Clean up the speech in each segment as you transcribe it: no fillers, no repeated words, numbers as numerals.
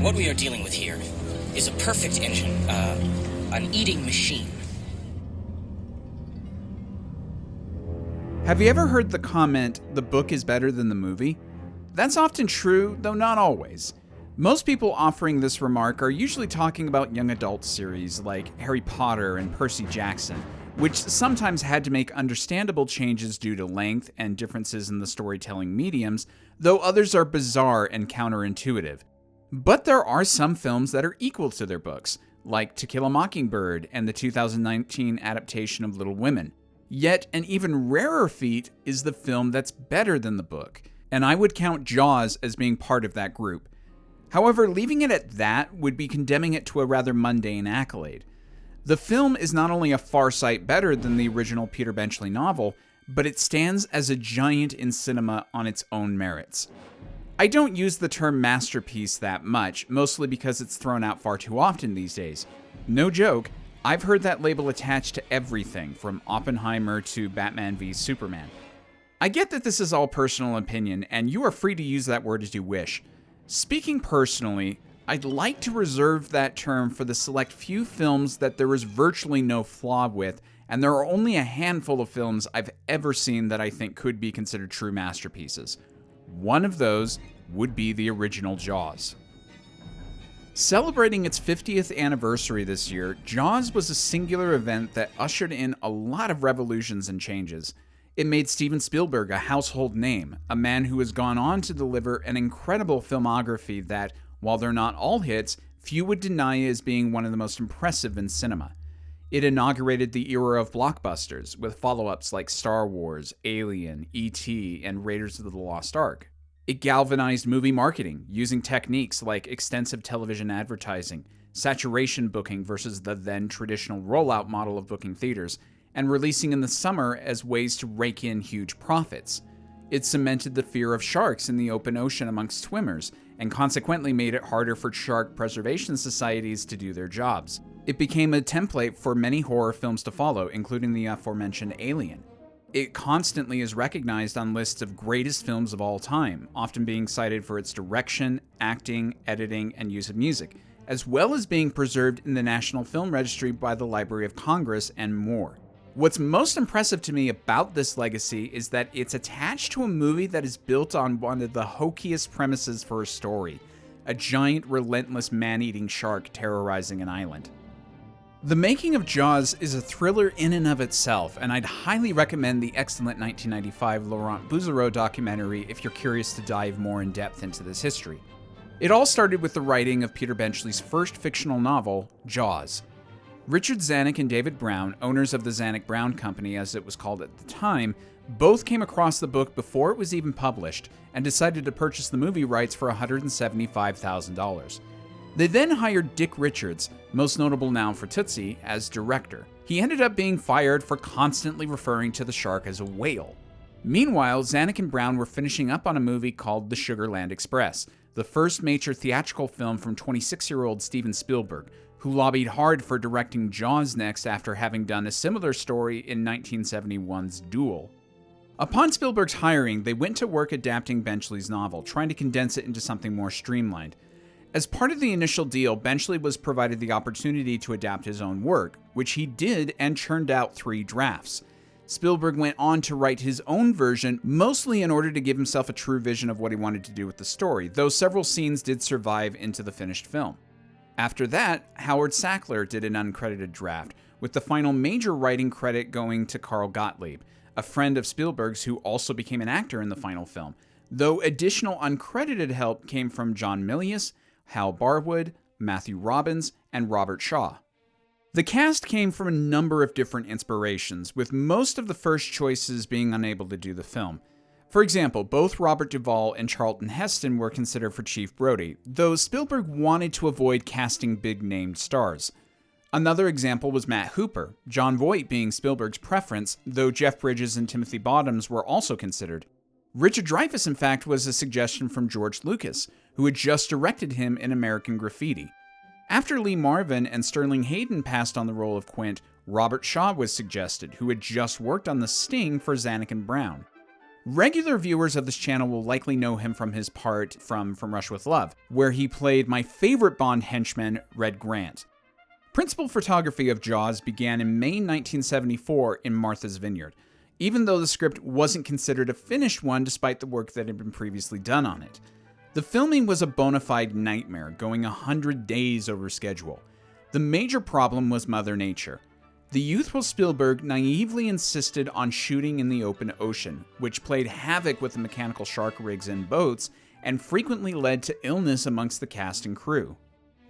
What we are dealing with here is a perfect engine, an eating machine. Have you ever heard the comment, the book is better than the movie? That's often true, though not always. Most people offering this remark are usually talking about young adult series like Harry Potter and Percy Jackson, which sometimes had to make understandable changes due to length and differences in the storytelling mediums, though others are bizarre and counterintuitive. But there are some films that are equal to their books, like To Kill a Mockingbird and the 2019 adaptation of Little Women. Yet an even rarer feat is the film that's better than the book, and I would count Jaws as being part of that group. However, leaving it at that would be condemning it to a rather mundane accolade. The film is not only a far sight better than the original Peter Benchley novel, but it stands as a giant in cinema on its own merits. I don't use the term masterpiece that much, mostly because it's thrown out far too often these days. No joke, I've heard that label attached to everything from Oppenheimer to Batman v Superman. I get that this is all personal opinion, and you are free to use that word as you wish. Speaking personally, I'd like to reserve that term for the select few films that there is virtually no flaw with, and there are only a handful of films I've ever seen that I think could be considered true masterpieces. One of those would be the original Jaws. Celebrating its 50th anniversary this year, Jaws was a singular event that ushered in a lot of revolutions and changes. It made Steven Spielberg a household name, a man who has gone on to deliver an incredible filmography that, while they're not all hits, few would deny as being one of the most impressive in cinema. It inaugurated the era of blockbusters, with follow-ups like Star Wars, Alien, E.T., and Raiders of the Lost Ark. It galvanized movie marketing, using techniques like extensive television advertising, saturation booking versus the then traditional rollout model of booking theaters, and releasing in the summer as ways to rake in huge profits. It cemented the fear of sharks in the open ocean amongst swimmers, and consequently made it harder for shark preservation societies to do their jobs. It became a template for many horror films to follow, including the aforementioned Alien. It constantly is recognized on lists of greatest films of all time, often being cited for its direction, acting, editing, and use of music, as well as being preserved in the National Film Registry by the Library of Congress and more. What's most impressive to me about this legacy is that it's attached to a movie that is built on one of the hokiest premises for a story, a giant, relentless man-eating shark terrorizing an island. The making of Jaws is a thriller in and of itself, and I'd highly recommend the excellent 1995 Laurent Bouzereau documentary if you're curious to dive more in depth into this history. It all started with the writing of Peter Benchley's first fictional novel, Jaws. Richard Zanuck and David Brown, owners of the Zanuck-Brown Company as it was called at the time, both came across the book before it was even published and decided to purchase the movie rights for $175,000. They then hired Dick Richards, most notable now for Tootsie, as director. He ended up being fired for constantly referring to the shark as a whale. Meanwhile, Zanuck and Brown were finishing up on a movie called The Sugarland Express, the first major theatrical film from 26-year-old Steven Spielberg, who lobbied hard for directing Jaws next after having done a similar story in 1971's Duel. Upon Spielberg's hiring, they went to work adapting Benchley's novel, trying to condense it into something more streamlined. As part of the initial deal, Benchley was provided the opportunity to adapt his own work, which he did and churned out 3 drafts. Spielberg went on to write his own version, mostly in order to give himself a true vision of what he wanted to do with the story, though several scenes did survive into the finished film. After that, Howard Sackler did an uncredited draft, with the final major writing credit going to Carl Gottlieb, a friend of Spielberg's who also became an actor in the final film, though additional uncredited help came from John Milius, Hal Barwood, Matthew Robbins, and Robert Shaw. The cast came from a number of different inspirations, with most of the first choices being unable to do the film. For example, both Robert Duvall and Charlton Heston were considered for Chief Brody, though Spielberg wanted to avoid casting big-named stars. Another example was Matt Hooper, Jon Voight being Spielberg's preference, though Jeff Bridges and Timothy Bottoms were also considered. Richard Dreyfuss, in fact, was a suggestion from George Lucas, who had just directed him in American Graffiti. After Lee Marvin and Sterling Hayden passed on the role of Quint, Robert Shaw was suggested, who had just worked on The Sting for Zanuck and Brown. Regular viewers of this channel will likely know him from his part from Rush with Love, where he played my favorite Bond henchman, Red Grant. Principal photography of Jaws began in May 1974 in Martha's Vineyard, even though the script wasn't considered a finished one despite the work that had been previously done on it. The filming was a bona fide nightmare, going 100 days over schedule. The major problem was Mother Nature. The youthful Spielberg naively insisted on shooting in the open ocean, which played havoc with the mechanical shark rigs and boats, and frequently led to illness amongst the cast and crew.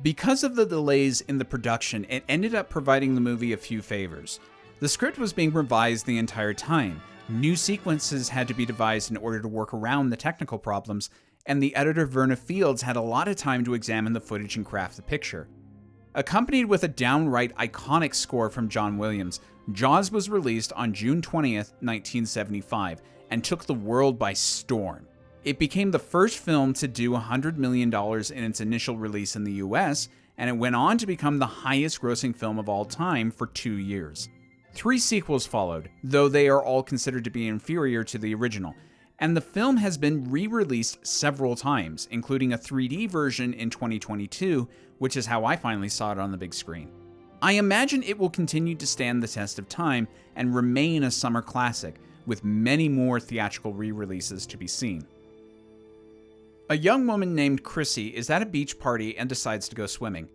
Because of the delays in the production, it ended up providing the movie a few favors. The script was being revised the entire time, new sequences had to be devised in order to work around the technical problems, and the editor Verna Fields had a lot of time to examine the footage and craft the picture. Accompanied with a downright iconic score from John Williams, Jaws was released on June 20th, 1975, and took the world by storm. It became the first film to do $100 million in its initial release in the US, and it went on to become the highest-grossing film of all time for 2 years. 3 sequels followed, though they are all considered to be inferior to the original, and the film has been re-released several times, including a 3D version in 2022, which is how I finally saw it on the big screen. I imagine it will continue to stand the test of time and remain a summer classic, with many more theatrical re-releases to be seen. A young woman named Chrissy is at a beach party and decides to go swimming.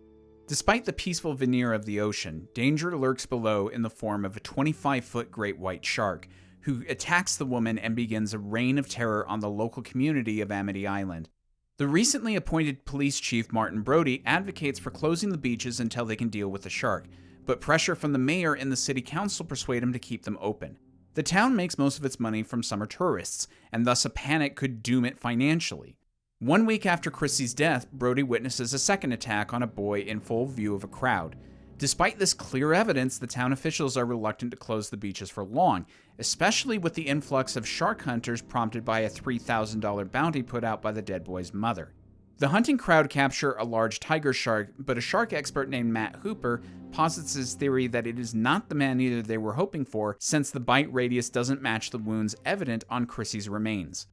Despite the peaceful veneer of the ocean, danger lurks below in the form of a 25-foot great white shark, who attacks the woman and begins a reign of terror on the local community of Amity Island. The recently appointed police chief Martin Brody advocates for closing the beaches until they can deal with the shark, but pressure from the mayor and the city council persuade him to keep them open. The town makes most of its money from summer tourists, and thus a panic could doom it financially. 1 week after Chrissy's death, Brody witnesses a second attack on a boy in full view of a crowd. Despite this clear evidence, the town officials are reluctant to close the beaches for long, especially with the influx of shark hunters prompted by a $3,000 bounty put out by the dead boy's mother. The hunting crowd capture a large tiger shark, but a shark expert named Matt Hooper posits his theory that it is not the man-eater they were hoping for, since the bite radius doesn't match the wounds evident on Chrissy's remains.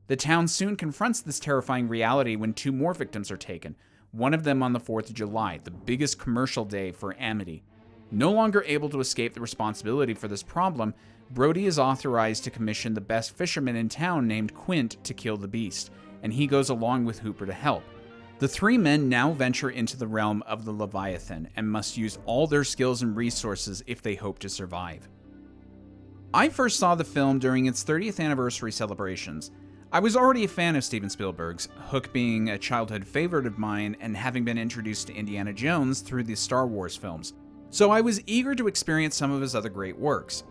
The town soon confronts this terrifying reality when 2 more victims are taken, one of them on the 4th of July, the biggest commercial day for Amity. No longer able to escape the responsibility for this problem, Brody is authorized to commission the best fisherman in town named Quint to kill the beast, and he goes along with Hooper to help. The 3 men now venture into the realm of the Leviathan and must use all their skills and resources if they hope to survive. I first saw the film during its 30th anniversary celebrations. I was already a fan of Steven Spielberg's, Hook being a childhood favorite of mine and having been introduced to Indiana Jones through the Star Wars films, so I was eager to experience some of his other great works.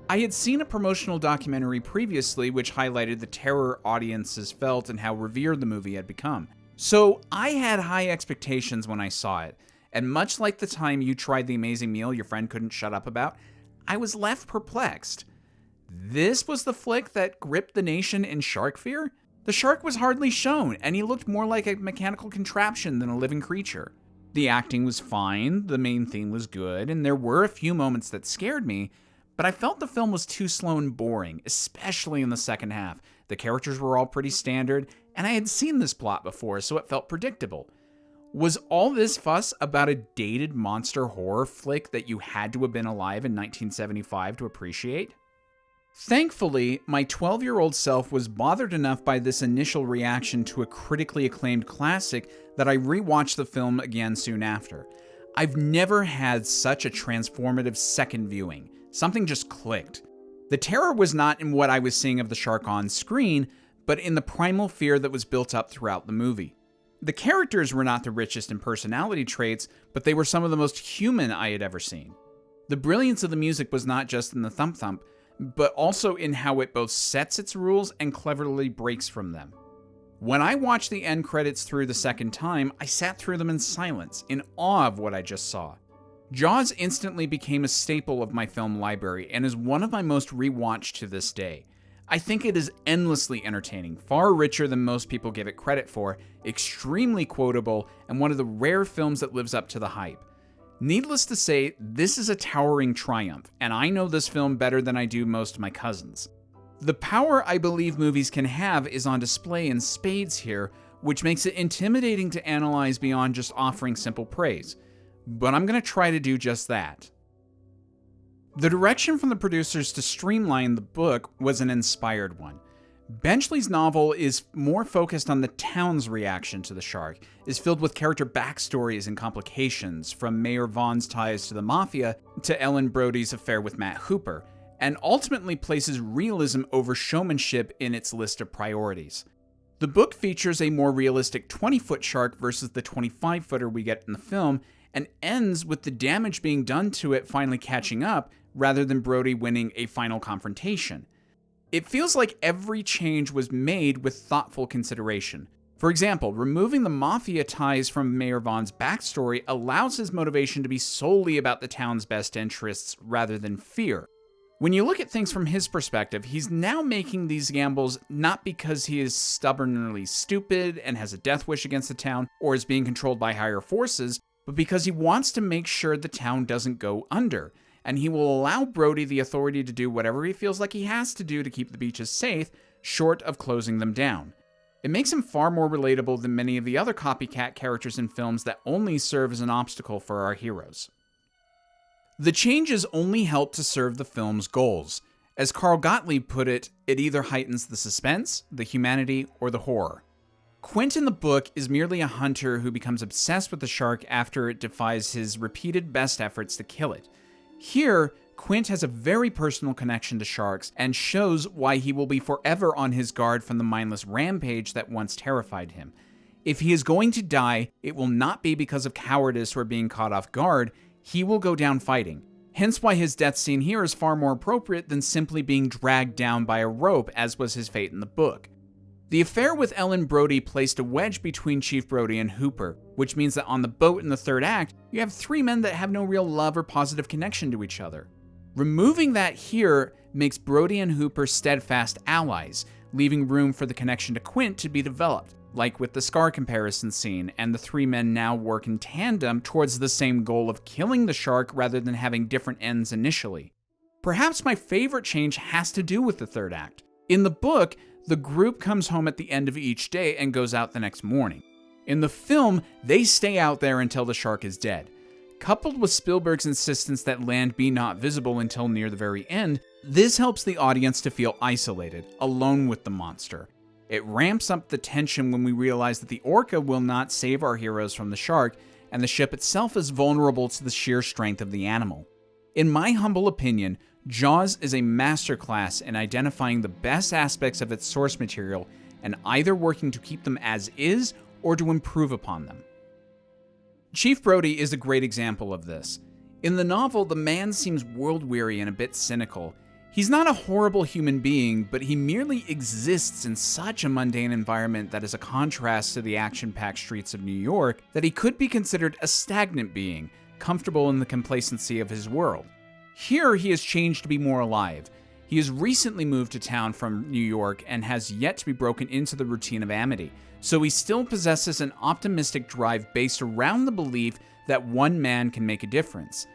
I had seen a promotional documentary previously which highlighted the terror audiences felt and how revered the movie had become, so I had high expectations when I saw it, and much like the time you tried the amazing meal your friend couldn't shut up about, I was left perplexed. This was the flick that gripped the nation in shark fear? The shark was hardly shown, and he looked more like a mechanical contraption than a living creature. The acting was fine, the main theme was good, and there were a few moments that scared me, but I felt the film was too slow and boring, especially in the second half. The characters were all pretty standard, and I had seen this plot before, so it felt predictable. Was all this fuss about a dated monster horror flick that you had to have been alive in 1975 to appreciate? Thankfully, my 12-year-old self was bothered enough by this initial reaction to a critically acclaimed classic that I rewatched the film again soon after. I've never had such a transformative second viewing. Something just clicked. The terror was not in what I was seeing of the shark on screen, but in the primal fear that was built up throughout the movie. The characters were not the richest in personality traits, but they were some of the most human I had ever seen. The brilliance of the music was not just in the thump-thump, but also in how it both sets its rules and cleverly breaks from them. When I watched the end credits through the second time, I sat through them in silence, in awe of what I just saw. Jaws instantly became a staple of my film library and is one of my most rewatched to this day. I think it is endlessly entertaining, far richer than most people give it credit for, extremely quotable, and one of the rare films that lives up to the hype. Needless to say, this is a towering triumph, and I know this film better than I do most of my cousins. The power I believe movies can have is on display in spades here, which makes it intimidating to analyze beyond just offering simple praise. But I'm going to try to do just that. The direction from the producers to streamline the book was an inspired one. Benchley's novel is more focused on the town's reaction to the shark, is filled with character backstories and complications, from Mayor Vaughn's ties to the Mafia to Ellen Brody's affair with Matt Hooper, and ultimately places realism over showmanship in its list of priorities. The book features a more realistic 20-foot shark versus the 25-footer we get in the film, and ends with the damage being done to it finally catching up, rather than Brody winning a final confrontation. It feels like every change was made with thoughtful consideration. For example, removing the Mafia ties from Mayor Vaughn's backstory allows his motivation to be solely about the town's best interests rather than fear. When you look at things from his perspective, he's now making these gambles not because he is stubbornly stupid and has a death wish against the town or is being controlled by higher forces, but because he wants to make sure the town doesn't go under, and he will allow Brody the authority to do whatever he feels like he has to do to keep the beaches safe, short of closing them down. It makes him far more relatable than many of the other copycat characters in films that only serve as an obstacle for our heroes. The changes only help to serve the film's goals. As Carl Gottlieb put it, it either heightens the suspense, the humanity, or the horror. Quint in the book is merely a hunter who becomes obsessed with the shark after it defies his repeated best efforts to kill it. Here, Quint has a very personal connection to sharks and shows why he will be forever on his guard from the mindless rampage that once terrified him. If he is going to die, it will not be because of cowardice or being caught off guard. He will go down fighting. Hence why his death scene here is far more appropriate than simply being dragged down by a rope, as was his fate in the book. The affair with Ellen Brody placed a wedge between Chief Brody and Hooper, which means that on the boat in the third act, you have three men that have no real love or positive connection to each other. Removing that here makes Brody and Hooper steadfast allies, leaving room for the connection to Quint to be developed, like with the Scar comparison scene, and the three men now work in tandem towards the same goal of killing the shark rather than having different ends initially. Perhaps my favorite change has to do with the third act. In the book, the group comes home at the end of each day and goes out the next morning. In the film, they stay out there until the shark is dead. Coupled with Spielberg's insistence that land be not visible until near the very end, this helps the audience to feel isolated, alone with the monster. It ramps up the tension when we realize that the orca will not save our heroes from the shark, and the ship itself is vulnerable to the sheer strength of the animal. In my humble opinion, Jaws is a masterclass in identifying the best aspects of its source material and either working to keep them as is or to improve upon them. Chief Brody is a great example of this. In the novel, the man seems world-weary and a bit cynical. He's not a horrible human being, but he merely exists in such a mundane environment that is a contrast to the action-packed streets of New York that he could be considered a stagnant being, comfortable in the complacency of his world. Here, he has changed to be more alive. He has recently moved to town from New York and has yet to be broken into the routine of Amity, so he still possesses an optimistic drive based around the belief that one man can make a difference.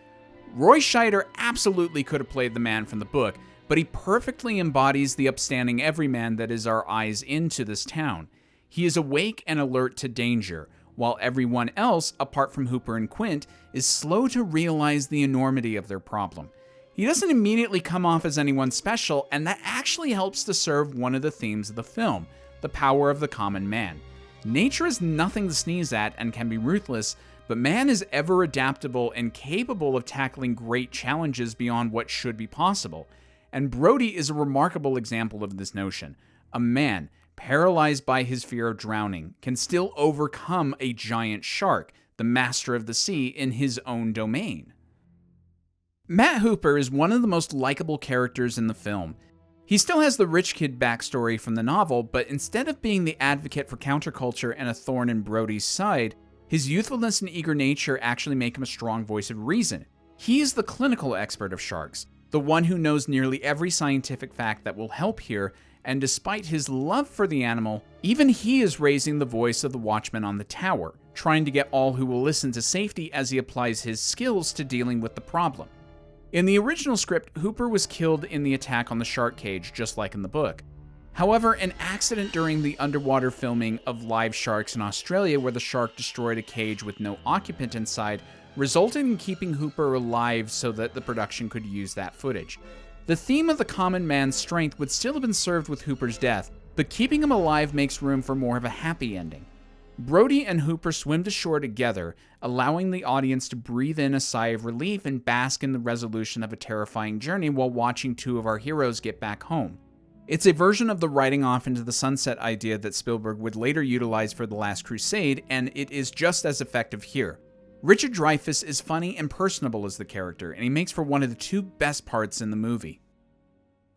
Roy Scheider absolutely could have played the man from the book, but he perfectly embodies the upstanding everyman that is our eyes into this town. He is awake and alert to danger, while everyone else, apart from Hooper and Quint, is slow to realize the enormity of their problem. He doesn't immediately come off as anyone special, and that actually helps to serve one of the themes of the film, the power of the common man. Nature is nothing to sneeze at and can be ruthless, but man is ever adaptable and capable of tackling great challenges beyond what should be possible. And Brody is a remarkable example of this notion. A man, paralyzed by his fear of drowning, can still overcome a giant shark, the master of the sea, in his own domain. Matt Hooper is one of the most likable characters in the film. He still has the rich kid backstory from the novel, but instead of being the advocate for counterculture and a thorn in Brody's side, his youthfulness and eager nature actually make him a strong voice of reason. He is the clinical expert of sharks, the one who knows nearly every scientific fact that will help here, and despite his love for the animal, even he is raising the voice of the watchman on the tower, trying to get all who will listen to safety as he applies his skills to dealing with the problem. In the original script, Hooper was killed in the attack on the shark cage, just like in the book. However, an accident during the underwater filming of Live Sharks in Australia, where the shark destroyed a cage with no occupant inside, resulted in keeping Hooper alive so that the production could use that footage. The theme of the common man's strength would still have been served with Hooper's death, but keeping him alive makes room for more of a happy ending. Brody and Hooper swim to shore together, allowing the audience to breathe in a sigh of relief and bask in the resolution of a terrifying journey while watching two of our heroes get back home. It's a version of the riding off into the sunset idea that Spielberg would later utilize for The Last Crusade, and it is just as effective here. Richard Dreyfuss is funny and personable as the character, and he makes for one of the two best parts in the movie.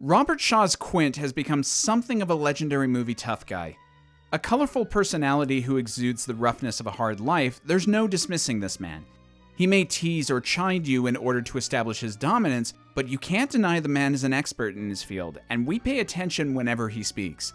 Robert Shaw's Quint has become something of a legendary movie tough guy. A colorful personality who exudes the roughness of a hard life, there's no dismissing this man. He may tease or chide you in order to establish his dominance, but you can't deny the man is an expert in his field, and we pay attention whenever he speaks.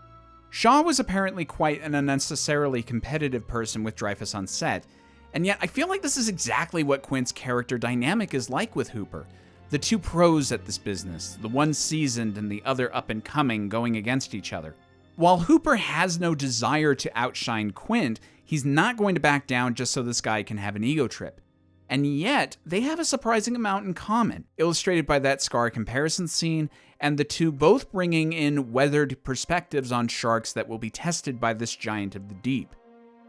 Shaw was apparently quite an unnecessarily competitive person with Dreyfuss on set, and yet I feel like this is exactly what Quint's character dynamic is like with Hooper. The two pros at this business, the one seasoned and the other up and coming, going against each other. While Hooper has no desire to outshine Quint, he's not going to back down just so this guy can have an ego trip. And yet, they have a surprising amount in common, illustrated by that scar comparison scene, and the two both bringing in weathered perspectives on sharks that will be tested by this giant of the deep.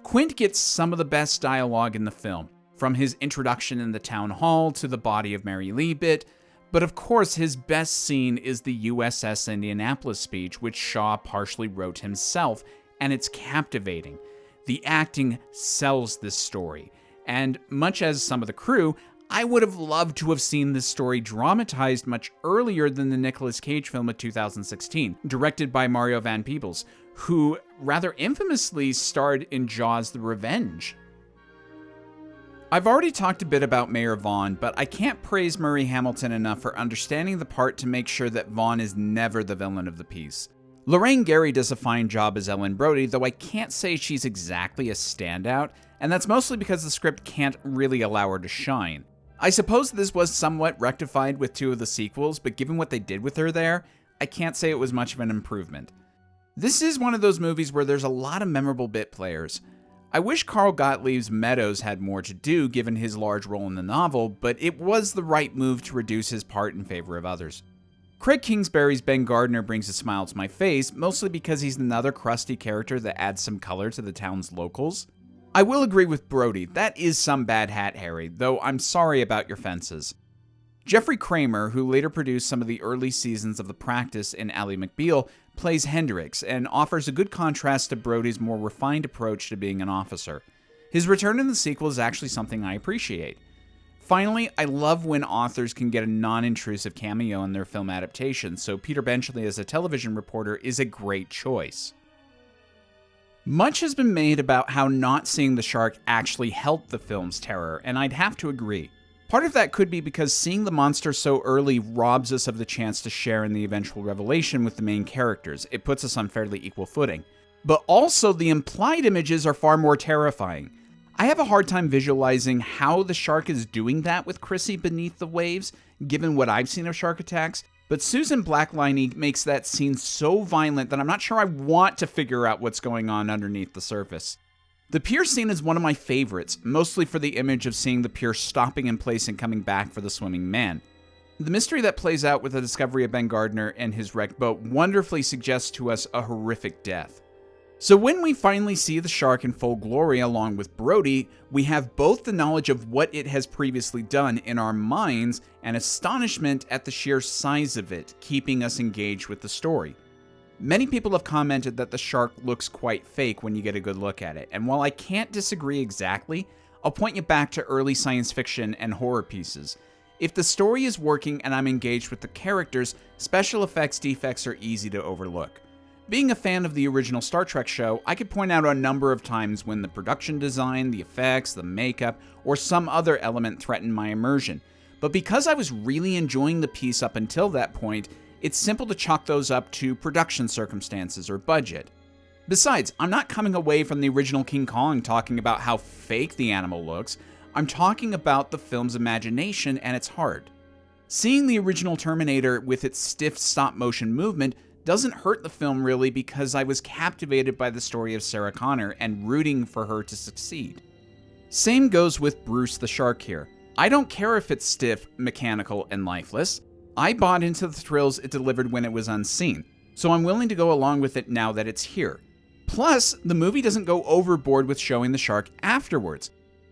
Quint gets some of the best dialogue in the film, from his introduction in the town hall to the body of Mary Lee bit, but of course his best scene is the USS Indianapolis speech, which Shaw partially wrote himself, and it's captivating. The acting sells this story. And much as some of the crew, I would have loved to have seen this story dramatized much earlier than the Nicolas Cage film of 2016, directed by Mario Van Peebles, who rather infamously starred in Jaws: The Revenge. I've already talked a bit about Mayor Vaughn, but I can't praise Murray Hamilton enough for understanding the part to make sure that Vaughn is never the villain of the piece. Lorraine Gary does a fine job as Ellen Brody, though I can't say she's exactly a standout, and that's mostly because the script can't really allow her to shine. I suppose this was somewhat rectified with two of the sequels, but given what they did with her there, I can't say it was much of an improvement. This is one of those movies where there's a lot of memorable bit players. I wish Carl Gottlieb's Meadows had more to do given his large role in the novel, but it was the right move to reduce his part in favor of others. Craig Kingsbury's Ben Gardner brings a smile to my face, mostly because he's another crusty character that adds some color to the town's locals. I will agree with Brody, that is some bad hat, Harry, though I'm sorry about your fences. Jeffrey Kramer, who later produced some of the early seasons of The Practice in Ally McBeal, plays Hendricks and offers a good contrast to Brody's more refined approach to being an officer. His return in the sequel is actually something I appreciate. Finally, I love when authors can get a non-intrusive cameo in their film adaptations, so Peter Benchley as a television reporter is a great choice. Much has been made about how not seeing the shark actually helped the film's terror, and I'd have to agree. Part of that could be because seeing the monster so early robs us of the chance to share in the eventual revelation with the main characters. It puts us on fairly equal footing. But also, the implied images are far more terrifying. I have a hard time visualizing how the shark is doing that with Chrissy beneath the waves, given what I've seen of shark attacks, but Susan Blackliney makes that scene so violent that I'm not sure I want to figure out what's going on underneath the surface. The pier scene is one of my favorites, mostly for the image of seeing the pier stopping in place and coming back for the swimming man. The mystery that plays out with the discovery of Ben Gardner and his wrecked boat wonderfully suggests to us a horrific death. So when we finally see the shark in full glory along with Brody, we have both the knowledge of what it has previously done in our minds and astonishment at the sheer size of it, keeping us engaged with the story. Many people have commented that the shark looks quite fake when you get a good look at it, and while I can't disagree exactly, I'll point you back to early science fiction and horror pieces. If the story is working and I'm engaged with the characters, special effects defects are easy to overlook. Being a fan of the original Star Trek show, I could point out a number of times when the production design, the effects, the makeup, or some other element threatened my immersion. But because I was really enjoying the piece up until that point, it's simple to chalk those up to production circumstances or budget. Besides, I'm not coming away from the original King Kong talking about how fake the animal looks. I'm talking about the film's imagination and its heart. Seeing the original Terminator with its stiff stop-motion movement doesn't hurt the film really because I was captivated by the story of Sarah Connor and rooting for her to succeed. Same goes with Bruce the Shark here. I don't care if it's stiff, mechanical, and lifeless. I bought into the thrills it delivered when it was unseen, so I'm willing to go along with it now that it's here. Plus, the movie doesn't go overboard with showing the shark afterwards.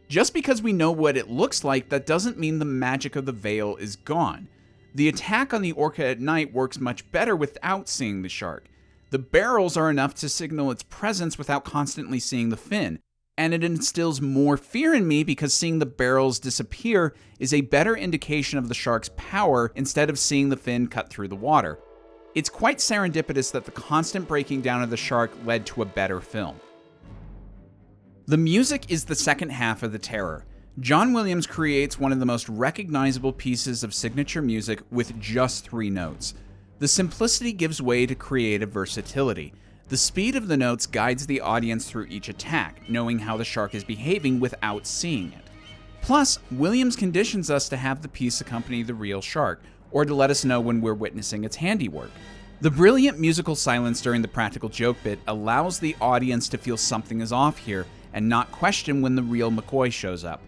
Just because we know what it looks like, that doesn't mean the magic of the veil is gone. The attack on the orca at night works much better without seeing the shark. The barrels are enough to signal its presence without constantly seeing the fin, and it instills more fear in me because seeing the barrels disappear is a better indication of the shark's power instead of seeing the fin cut through the water. It's quite serendipitous that the constant breaking down of the shark led to a better film. The music is the second half of the terror. John Williams creates one of the most recognizable pieces of signature music with just 3 notes. The simplicity gives way to creative versatility. The speed of the notes guides the audience through each attack, knowing how the shark is behaving without seeing it. Plus, Williams conditions us to have the piece accompany the real shark, or to let us know when we're witnessing its handiwork. The brilliant musical silence during the practical joke bit allows the audience to feel something is off here and not question when the real McCoy shows up.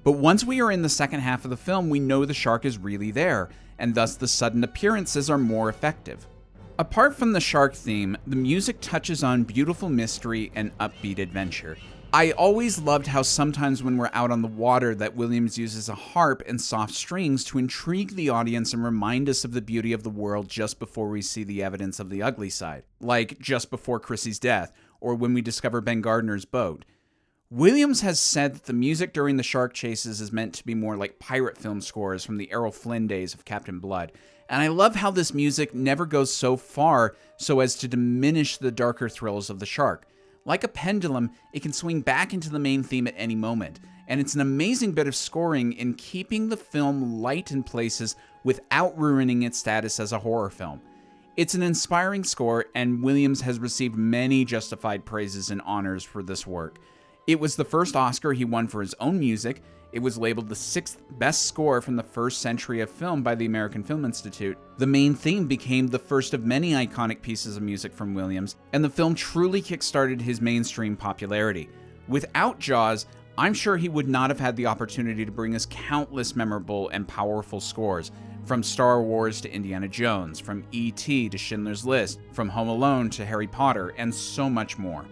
But once we are in the second half of the film, we know the shark is really there, and thus the sudden appearances are more effective. Apart from the shark theme, the music touches on beautiful mystery and upbeat adventure. I always loved how sometimes when we're out on the water that Williams uses a harp and soft strings to intrigue the audience and remind us of the beauty of the world just before we see the evidence of the ugly side, like just before Chrissy's death, or when we discover Ben Gardner's boat. Williams has said that the music during the shark chases is meant to be more like pirate film scores from the Errol Flynn days of Captain Blood, and I love how this music never goes so far so as to diminish the darker thrills of the shark. Like a pendulum, it can swing back into the main theme at any moment, and it's an amazing bit of scoring in keeping the film light in places without ruining its status as a horror film. It's an inspiring score, and Williams has received many justified praises and honors for this work. It was the first Oscar he won for his own music. It was labeled the 6th best score from the first century of film by the American Film Institute. The main theme became the first of many iconic pieces of music from Williams, and the film truly kickstarted his mainstream popularity. Without Jaws, I'm sure he would not have had the opportunity to bring us countless memorable and powerful scores, from Star Wars to Indiana Jones, from E.T. to Schindler's List, from Home Alone to Harry Potter, and so much more.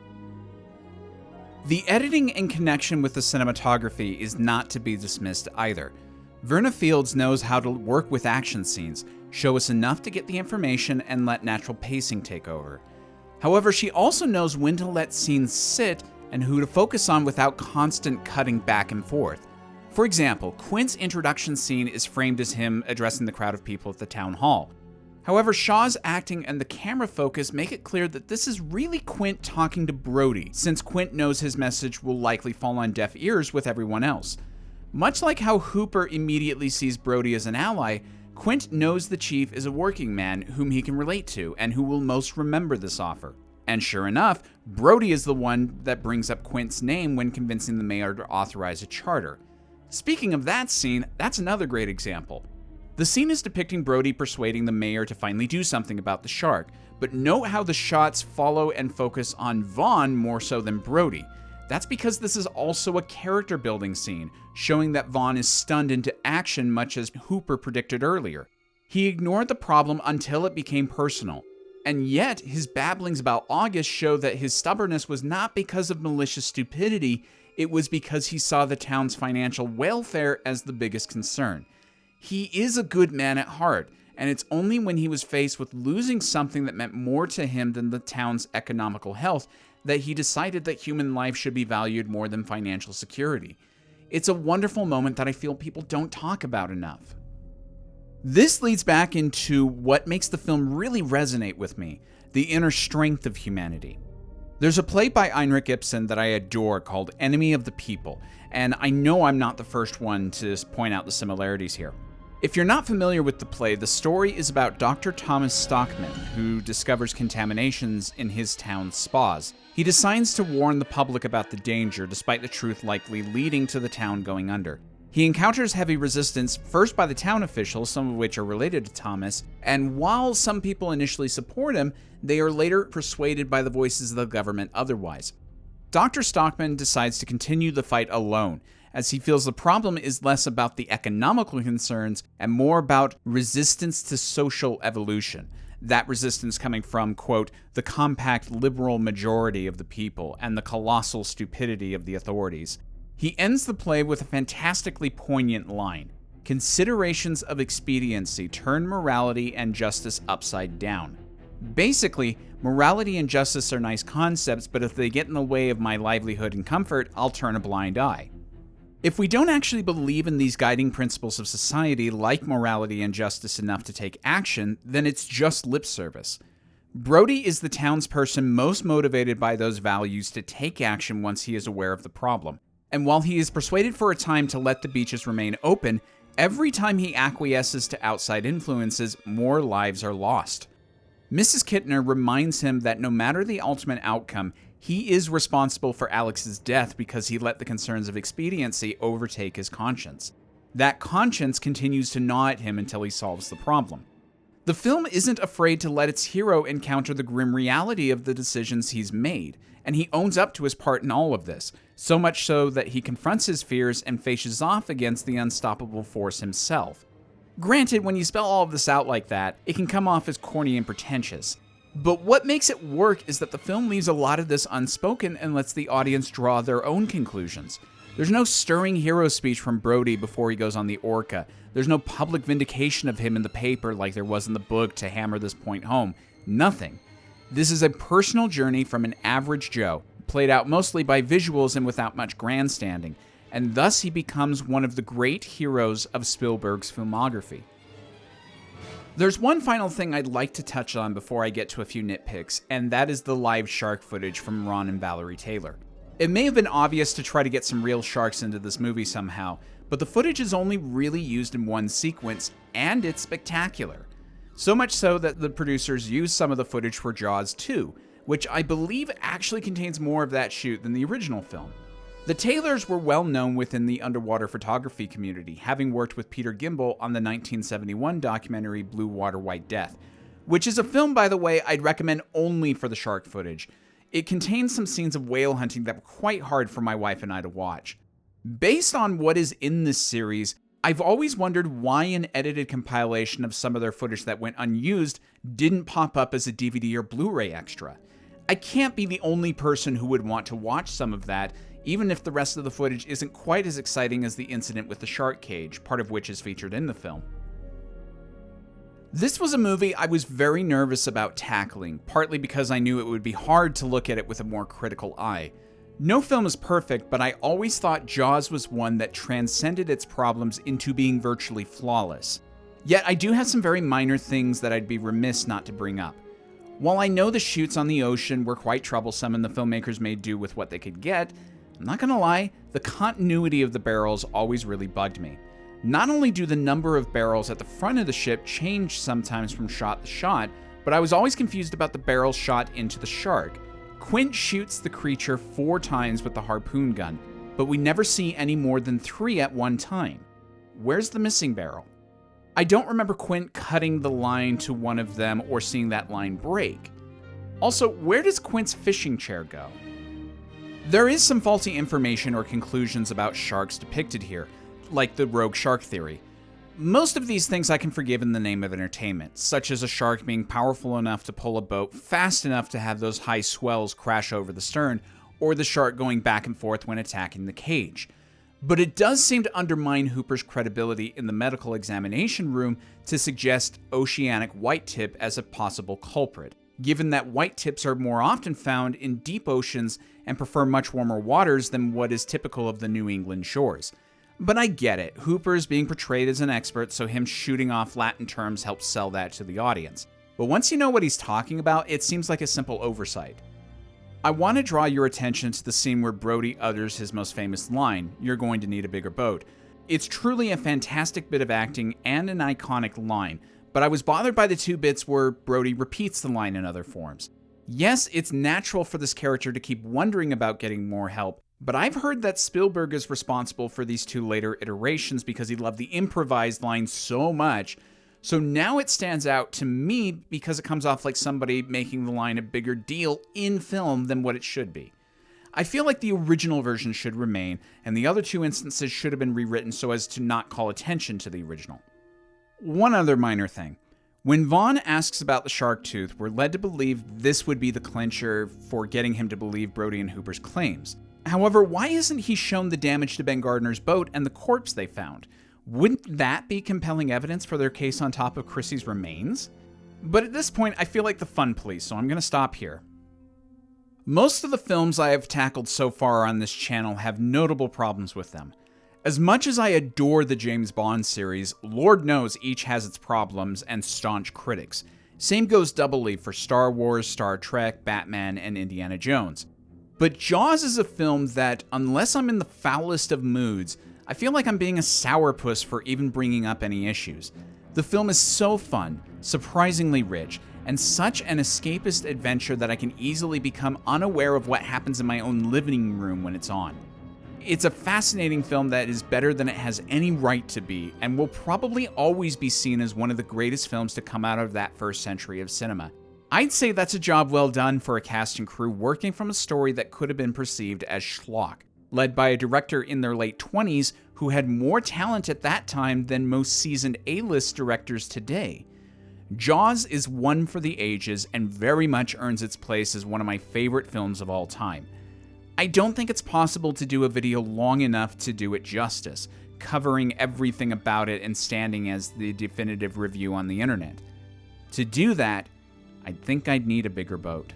The editing and connection with the cinematography is not to be dismissed either. Verna Fields knows how to work with action scenes, show us enough to get the information, and let natural pacing take over. However, she also knows when to let scenes sit and who to focus on without constant cutting back and forth. For example, Quint's introduction scene is framed as him addressing the crowd of people at the town hall. However, Shaw's acting and the camera focus make it clear that this is really Quint talking to Brody, since Quint knows his message will likely fall on deaf ears with everyone else. Much like how Hooper immediately sees Brody as an ally, Quint knows the chief is a working man whom he can relate to and who will most remember this offer. And sure enough, Brody is the one that brings up Quint's name when convincing the mayor to authorize a charter. Speaking of that scene, that's another great example. The scene is depicting Brody persuading the mayor to finally do something about the shark, but note how the shots follow and focus on Vaughn more so than Brody. That's because this is also a character building scene, showing that Vaughn is stunned into action much as Hooper predicted earlier. He ignored the problem until it became personal, and yet his babblings about August show that his stubbornness was not because of malicious stupidity, it was because he saw the town's financial welfare as the biggest concern. He is a good man at heart, and it's only when he was faced with losing something that meant more to him than the town's economical health that he decided that human life should be valued more than financial security. It's a wonderful moment that I feel people don't talk about enough. This leads back into what makes the film really resonate with me, the inner strength of humanity. There's a play by Heinrich Ibsen that I adore called Enemy of the People, and I know I'm not the first one to point out the similarities here. If you're not familiar with the play, the story is about Dr. Thomas Stockman, who discovers contaminations in his town's spas. He decides to warn the public about the danger, despite the truth likely leading to the town going under. He encounters heavy resistance, first by the town officials, some of which are related to Thomas, and while some people initially support him, they are later persuaded by the voices of the government otherwise. Dr. Stockman decides to continue the fight alone, as he feels the problem is less about the economical concerns and more about resistance to social evolution. That resistance coming from, quote, the compact liberal majority of the people and the colossal stupidity of the authorities. He ends the play with a fantastically poignant line. Considerations of expediency turn morality and justice upside down. Basically, morality and justice are nice concepts, but if they get in the way of my livelihood and comfort, I'll turn a blind eye. If we don't actually believe in these guiding principles of society, like morality and justice, enough to take action, then it's just lip service. Brody is the townsperson most motivated by those values to take action once he is aware of the problem. And while he is persuaded for a time to let the beaches remain open, every time he acquiesces to outside influences, more lives are lost. Mrs. Kittner reminds him that no matter the ultimate outcome, he is responsible for Alex's death because he let the concerns of expediency overtake his conscience. That conscience continues to gnaw at him until he solves the problem. The film isn't afraid to let its hero encounter the grim reality of the decisions he's made, and he owns up to his part in all of this, so much so that he confronts his fears and faces off against the unstoppable force himself. Granted, when you spell all of this out like that, it can come off as corny and pretentious. But what makes it work is that the film leaves a lot of this unspoken and lets the audience draw their own conclusions. There's no stirring hero speech from Brody before he goes on the Orca. There's no public vindication of him in the paper like there was in the book to hammer this point home. Nothing. This is a personal journey from an average Joe, played out mostly by visuals and without much grandstanding, and thus he becomes one of the great heroes of Spielberg's filmography. There's one final thing I'd like to touch on before I get to a few nitpicks, and that is the live shark footage from Ron and Valerie Taylor. It may have been obvious to try to get some real sharks into this movie somehow, but the footage is only really used in one sequence, and it's spectacular. So much so that the producers used some of the footage for Jaws 2, which I believe actually contains more of that shoot than the original film. The Taylors were well known within the underwater photography community, having worked with Peter Gimbel on the 1971 documentary Blue Water, White Death, which is a film, by the way, I'd recommend only for the shark footage. It contains some scenes of whale hunting that were quite hard for my wife and I to watch. Based on what is in this series, I've always wondered why an edited compilation of some of their footage that went unused didn't pop up as a DVD or Blu-ray extra. I can't be the only person who would want to watch some of that, even if the rest of the footage isn't quite as exciting as the incident with the shark cage, part of which is featured in the film. This was a movie I was very nervous about tackling, partly because I knew it would be hard to look at it with a more critical eye. No film is perfect, but I always thought Jaws was one that transcended its problems into being virtually flawless. Yet I do have some very minor things that I'd be remiss not to bring up. While I know the shoots on the ocean were quite troublesome and the filmmakers made do with what they could get, I'm not gonna lie, the continuity of the barrels always really bugged me. Not only do the number of barrels at the front of the ship change sometimes from shot to shot, but I was always confused about the barrels shot into the shark. Quint shoots the creature 4 times with the harpoon gun, but we never see any more than 3 at one time. Where's the missing barrel? I don't remember Quint cutting the line to one of them or seeing that line break. Also, where does Quint's fishing chair go? There is some faulty information or conclusions about sharks depicted here, like the rogue shark theory. Most of these things I can forgive in the name of entertainment, such as a shark being powerful enough to pull a boat fast enough to have those high swells crash over the stern, or the shark going back and forth when attacking the cage. But it does seem to undermine Hooper's credibility in the medical examination room to suggest oceanic whitetip as a possible culprit, given that whitetips are more often found in deep oceans and prefer much warmer waters than what is typical of the New England shores. But I get it, Hooper is being portrayed as an expert, so him shooting off Latin terms helps sell that to the audience. But once you know what he's talking about, it seems like a simple oversight. I want to draw your attention to the scene where Brody utters his most famous line, "You're going to need a bigger boat." It's truly a fantastic bit of acting and an iconic line, but I was bothered by the 2 bits where Brody repeats the line in other forms. Yes, it's natural for this character to keep wondering about getting more help, But I've heard that Spielberg is responsible for these 2 later iterations because he loved the improvised lines so much. So now it stands out to me because it comes off like somebody making the line a bigger deal in film than what it should be. I feel like the original version should remain, and the other 2 instances should have been rewritten so as to not call attention to the original. One other minor thing. When Vaughn asks about the shark tooth, we're led to believe this would be the clincher for getting him to believe Brody and Hooper's claims. However, why isn't he shown the damage to Ben Gardner's boat and the corpse they found? Wouldn't that be compelling evidence for their case on top of Chrissy's remains? But at this point, I feel like the fun police, so I'm going to stop here. Most of the films I have tackled so far on this channel have notable problems with them. As much as I adore the James Bond series, Lord knows each has its problems and staunch critics. Same goes doubly for Star Wars, Star Trek, Batman, and Indiana Jones. But Jaws is a film that, unless I'm in the foulest of moods, I feel like I'm being a sourpuss for even bringing up any issues. The film is so fun, surprisingly rich, and such an escapist adventure that I can easily become unaware of what happens in my own living room when it's on. It's a fascinating film that is better than it has any right to be, and will probably always be seen as one of the greatest films to come out of that first century of cinema. I'd say that's a job well done for a cast and crew working from a story that could have been perceived as schlock, led by a director in their late 20s who had more talent at that time than most seasoned A-list directors today. Jaws is one for the ages and very much earns its place as one of my favorite films of all time. I don't think it's possible to do a video long enough to do it justice, covering everything about it and standing as the definitive review on the internet. To do that, I think I'd need a bigger boat.